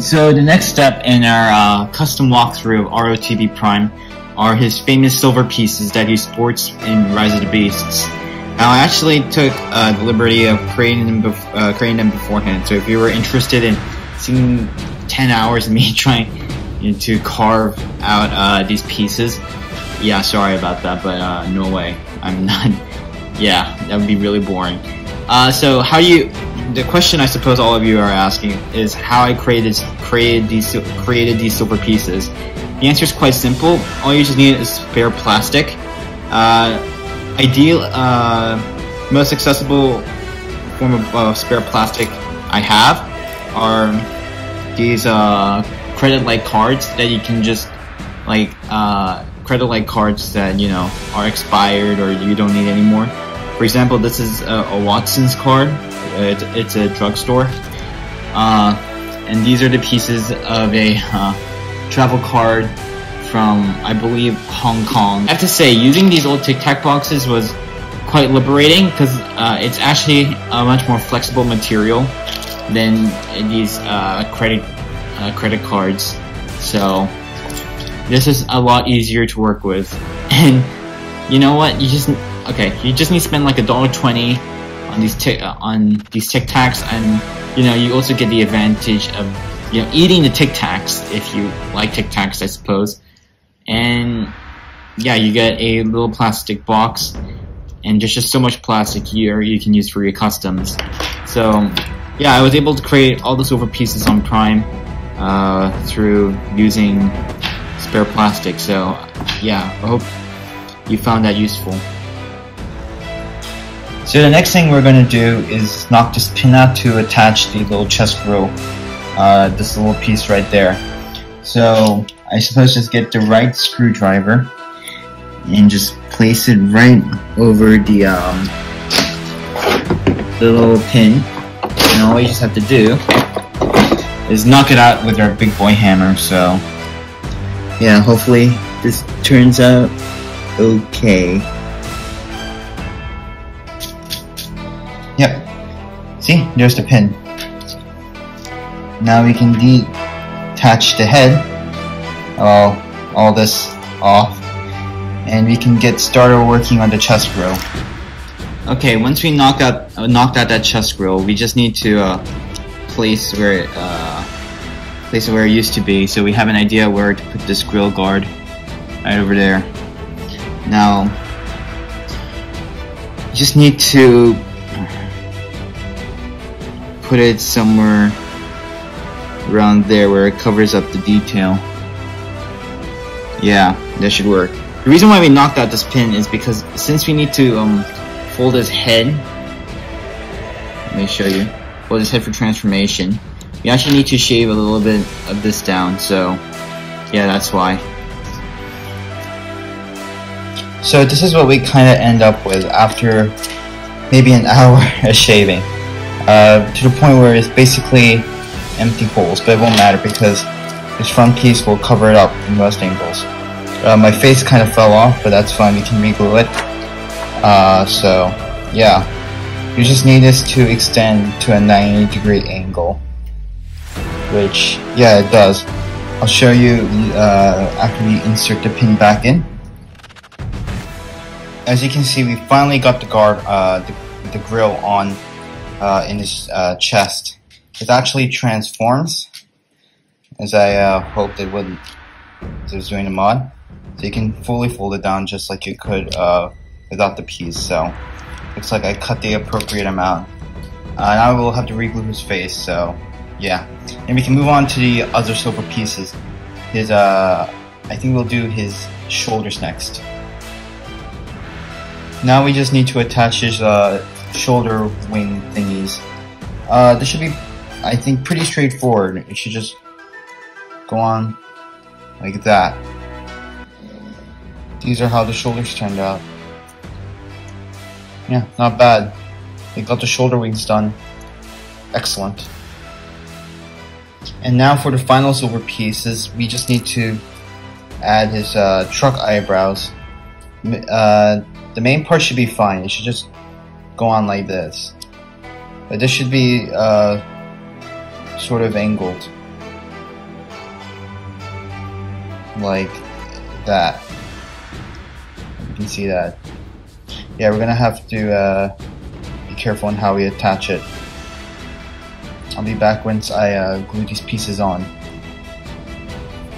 So the next step in our custom walkthrough of ROTB Prime are his famous silver pieces that he sports in Rise of the Beasts. Now, I actually took the liberty of creating them beforehand, so if you were interested in seeing 10 hours of me trying to carve out these pieces, yeah, sorry about that, but no way. I'm not. Yeah, that would be really boring. So how do you? The question I suppose all of you are asking is how I created these silver pieces. The answer is quite simple. All you just need is spare plastic. Most accessible form of spare plastic I have are these credit-like cards that you can just credit-like cards that are expired or you don't need anymore. For example, this is a Watson's card. It's a drugstore, and these are the pieces of a travel card from, I believe, Hong Kong. I have to say, using these old Tic Tac boxes was quite liberating because it's actually a much more flexible material than these credit cards. So this is a lot easier to work with, and you know what? You just need to spend like $1.20 on these Tic Tacs, and you also get the advantage of eating the Tic Tacs if you like Tic Tacs, I suppose. And yeah, you get a little plastic box, and there's just so much plastic here you can use for your customs. So yeah, I was able to create all the silver pieces on Prime through using spare plastic. So yeah, I hope you found that useful. So the next thing we're going to do is knock this pin out to attach the little chest grill, this little piece right there. So I suppose just get the right screwdriver and just place it right over the little pin, and all you just have to do is knock it out with our big boy hammer. So yeah, hopefully this turns out okay. Yep. See, there's the pin. Now we can detach the head, all this off, and we can get started working on the chest grill. Okay, once we knocked out that chest grill, we just need to place it where it used to be, so we have an idea where to put this grill guard right over there. Now, you just need to put it somewhere around there where it covers up the detail. Yeah, that should work. The reason why we knocked out this pin is because since we need to fold his head, let me show you, fold his head for transformation, we actually need to shave a little bit of this down, so yeah, that's why. So this is what we kind of end up with after maybe an hour of shaving. To the point where it's basically empty holes, but it won't matter because this front piece will cover it up in most angles. My face kind of fell off, but that's fine, we can re-glue it. So yeah, you just need this to extend to a 90-degree angle, which yeah, it does. I'll show you after we insert the pin back in. As you can see, we finally got the guard, the grill on in his chest. It actually transforms, as I hoped it wouldn't as I was doing the mod. So you can fully fold it down just like you could without the piece. So looks like I cut the appropriate amount. Now we'll have to re-glue his face. So yeah, and we can move on to the other silver pieces. His I think we'll do his shoulders next. Now we just need to attach his shoulder wing thingies. This should be, I think, pretty straightforward. It should just go on like that. These are how the shoulders turned out. Yeah, not bad. We got the shoulder wings done. Excellent. And now for the final silver pieces, we just need to add his truck eyebrows. The main part should be fine. It should just go on like this. But this should be sort of angled. like that. You can see that. Yeah, we're gonna have to be careful on how we attach it. I'll be back once I glue these pieces on.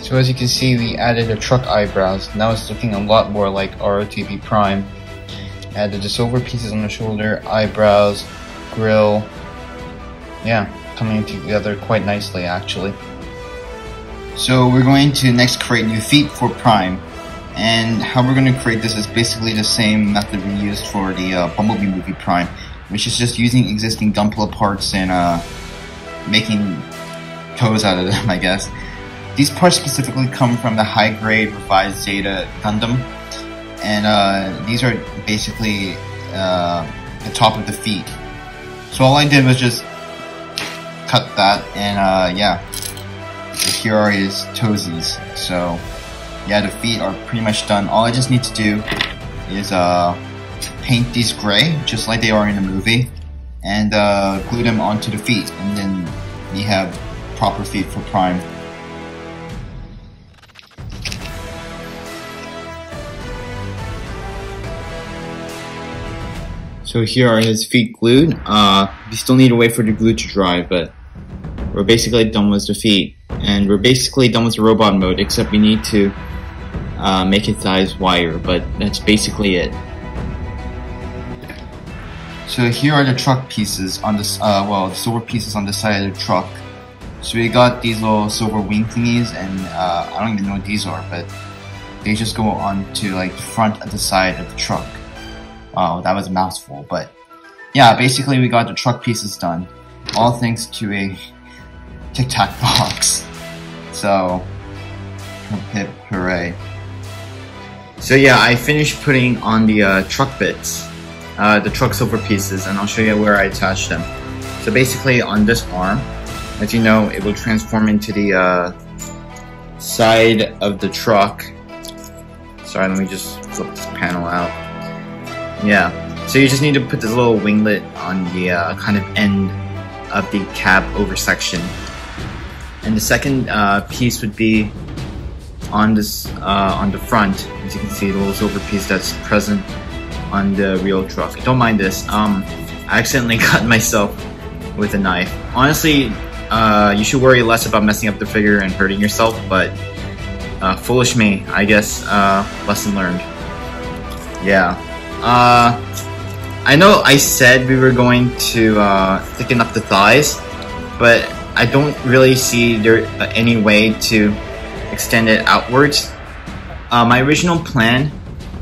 So as you can see, we added the truck eyebrows. Now it's looking a lot more like ROTB Prime. Added the silver pieces on the shoulder, eyebrows, grill. Yeah, coming together quite nicely actually. So we're going to next create new feet for Prime. And how we're going to create this is basically the same method we used for the Bumblebee movie Prime, which is just using existing Gunpla parts and making toes out of them, I guess. These parts specifically come from the high-grade revised Zeta Gundam, and these are basically the top of the feet. So all I did was just cut that, and yeah, here are his toesies. So yeah, the feet are pretty much done. All I just need to do is paint these gray, just like they are in the movie, and glue them onto the feet, and then we have proper feet for Prime. So here are his feet glued. We still need to wait for the glue to dry, but we're basically done with the feet. And we're basically done with the robot mode, except we need to make his eyes wire, but that's basically it. So here are the truck pieces on this, well, the silver pieces on the side of the truck. So we got these little silver wing thingies, and I don't even know what these are, but they just go on to like the front of the side of the truck. Wow, that was a mouthful, but yeah, basically we got the truck pieces done, all thanks to a tic-tac box. So, hip hooray. So yeah, I finished putting on the truck bits, the truck silver pieces, and I'll show you where I attached them. So basically on this arm, as you know, it will transform into the side of the truck. Sorry, let me just flip this panel out. Yeah, so you just need to put this little winglet on the kind of end of the cab over section. And the second piece would be on this on the front. As you can see, the little silver piece that's present on the real truck. Don't mind this. I accidentally cut myself with a knife. Honestly, you should worry less about messing up the figure and hurting yourself, but foolish me, I guess. Lesson learned. Yeah. I know I said we were going to thicken up the thighs, but I don't really see there any way to extend it outwards. My original plan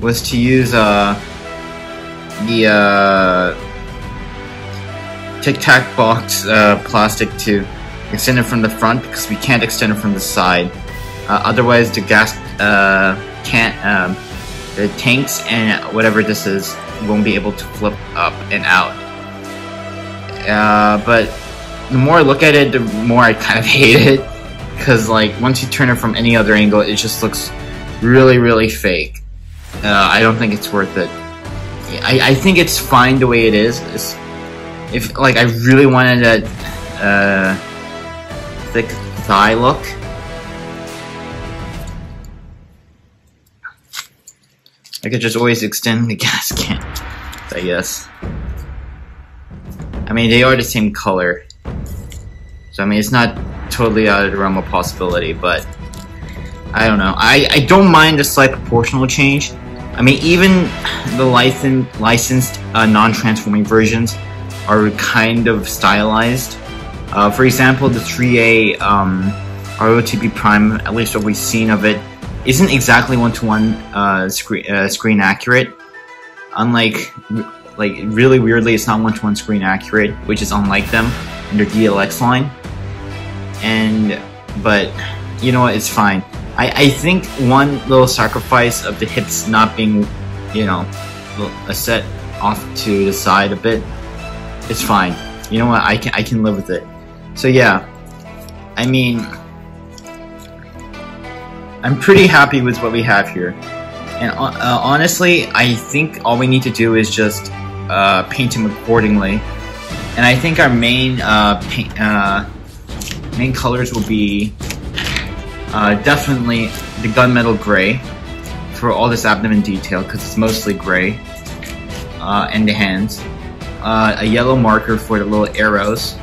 was to use the tic-tac box plastic to extend it from the front, because we can't extend it from the side. Otherwise the gas can't the tanks and whatever this is won't be able to flip up and out. But the more I look at it, the more I kind of hate it, because like once you turn it from any other angle, it just looks really, really fake. I don't think it's worth it. I think it's fine the way it is. If like I really wanted that thick thigh look, I could just always extend the gas can, I guess. I mean, they are the same color, so I mean, it's not totally out of the realm of possibility, but I don't know. I don't mind the slight proportional change. I mean, even the licensed non-transforming versions are kind of stylized. For example, the 3A ROTB Prime, at least what we've seen of it, isn't exactly one-to-one screen accurate. Unlike, like, really weirdly, it's not one-to-one screen accurate, which is unlike them in their DLX line. But you know what? It's fine. I think one little sacrifice of the hips not being, you know, set off to the side a bit, it's fine. You know what? I can live with it. So yeah, I mean, I'm pretty happy with what we have here, and honestly, I think all we need to do is just paint him accordingly. And I think our main main colors will be definitely the gunmetal gray for all this abdomen detail because it's mostly gray, and the hands. A yellow marker for the little arrows,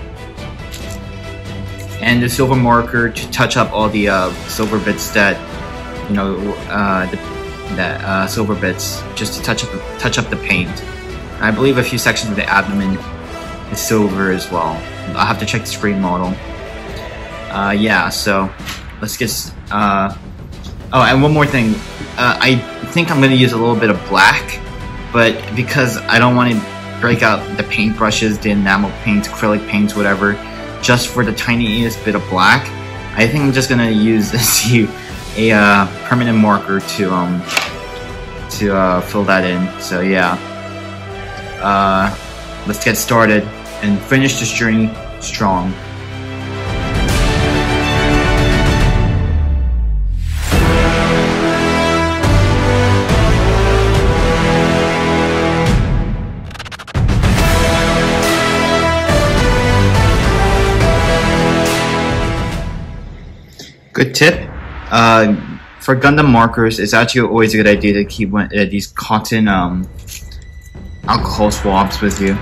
and the silver marker to touch up all the silver bits that silver bits, just to touch up the paint. I believe a few sections of the abdomen is silver as well. I'll have to check the screen model. Yeah, so let's get. Oh, and one more thing. I think I'm going to use a little bit of black, but because I don't want to break out the paint brushes, the enamel paints, acrylic paints, whatever, just for the tiniest bit of black, I think I'm just going to use a permanent marker to fill that in. So yeah, let's get started and finish this journey strong. Good tip. For Gundam markers, it's actually always a good idea to keep these cotton alcohol swabs with you.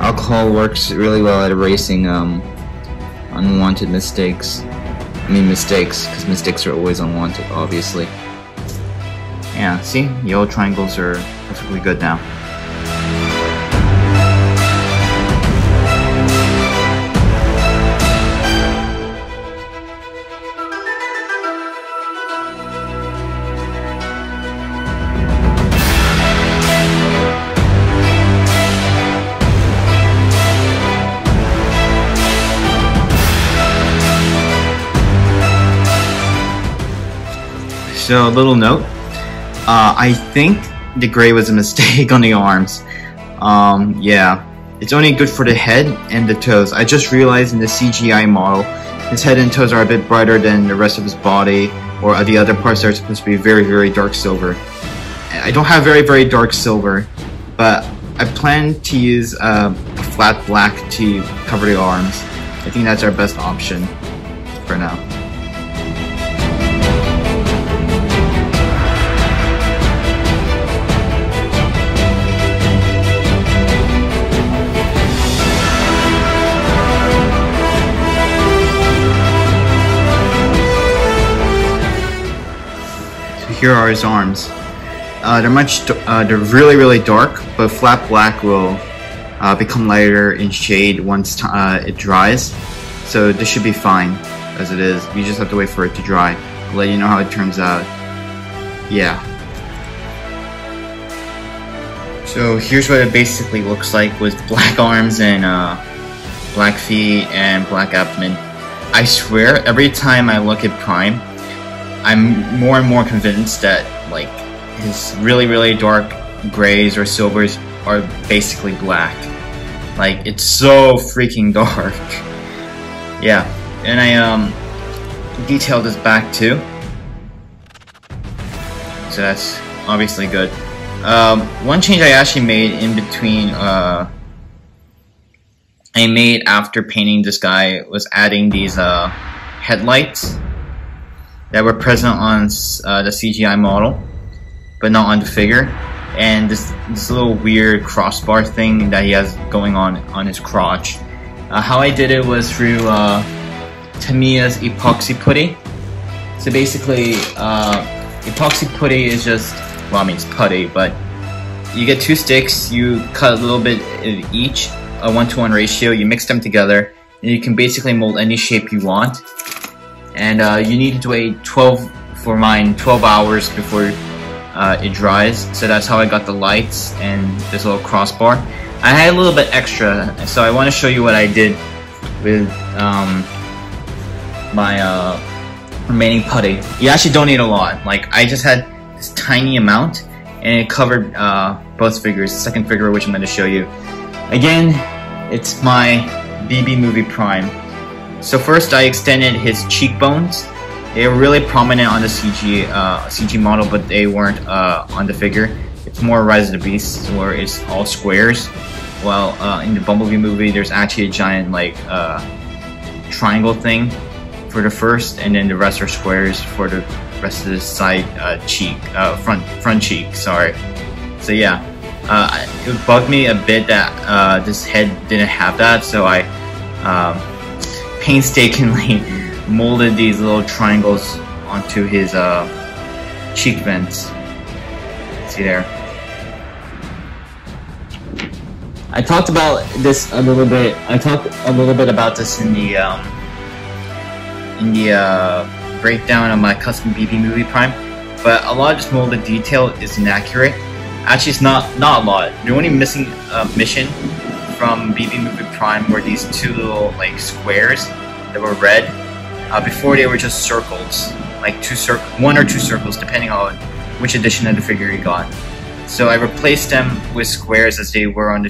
Alcohol works really well at erasing unwanted mistakes. I mean mistakes, because mistakes are always unwanted, obviously. Yeah, see? Yellow triangles are perfectly good now. So, a little note, I think the gray was a mistake on the arms. Yeah, it's only good for the head and the toes. I just realized in the CGI model, his head and toes are a bit brighter than the rest of his body, or the other parts are supposed to be very, very dark silver. I don't have very, very dark silver, but I plan to use flat black to cover the arms. I think that's our best option for now. Here are his arms. They're really, really dark, but flat black will become lighter in shade once it dries. So this should be fine as it is. You just have to wait for it to dry. I'll let you know how it turns out. Yeah. So here's what it basically looks like with black arms and black feet and black abdomen. I swear, every time I look at Prime, I'm more and more convinced that like his really, really dark grays or silvers are basically black. Like, it's so freaking dark. Yeah, and I detailed his back too, so that's obviously good. One change I actually made in between, I made after painting this guy was adding these headlights that were present on the CGI model, but not on the figure, and this little weird crossbar thing that he has going on his crotch. How I did it was through Tamiya's epoxy putty. So basically, epoxy putty is just, well, I mean it's putty, but you get two sticks, you cut a little bit of each, a 1-to-1 ratio, you mix them together, and you can basically mold any shape you want. And you need to wait 12 hours before it dries. So that's how I got the lights and this little crossbar. I had a little bit extra, so I want to show you what I did with my remaining putty. You actually don't need a lot. Like, I just had this tiny amount, and it covered both figures. The second figure, which I'm going to show you. Again, it's my BB Movie Prime. So first I extended his cheekbones. They were really prominent on the CG model, but they weren't on the figure. It's more Rise of the Beasts, where it's all squares. Well, in the Bumblebee movie, there's actually a giant like triangle thing for the first, and then the rest are squares for the rest of his side cheek, front cheek. Sorry. So yeah, it bugged me a bit that this head didn't have that. So I painstakingly molded these little triangles onto his cheek vents. See there. I talked about this a little bit. I talked a little bit about this in the breakdown of my custom BB Movie Prime, but a lot of this molded detail is inaccurate. Actually, it's not a lot. The only missing mission from BB Movie Prime were these two little like squares that were red. Before they were just circles, like one or two circles, depending on which edition of the figure you got. So I replaced them with squares as they were on the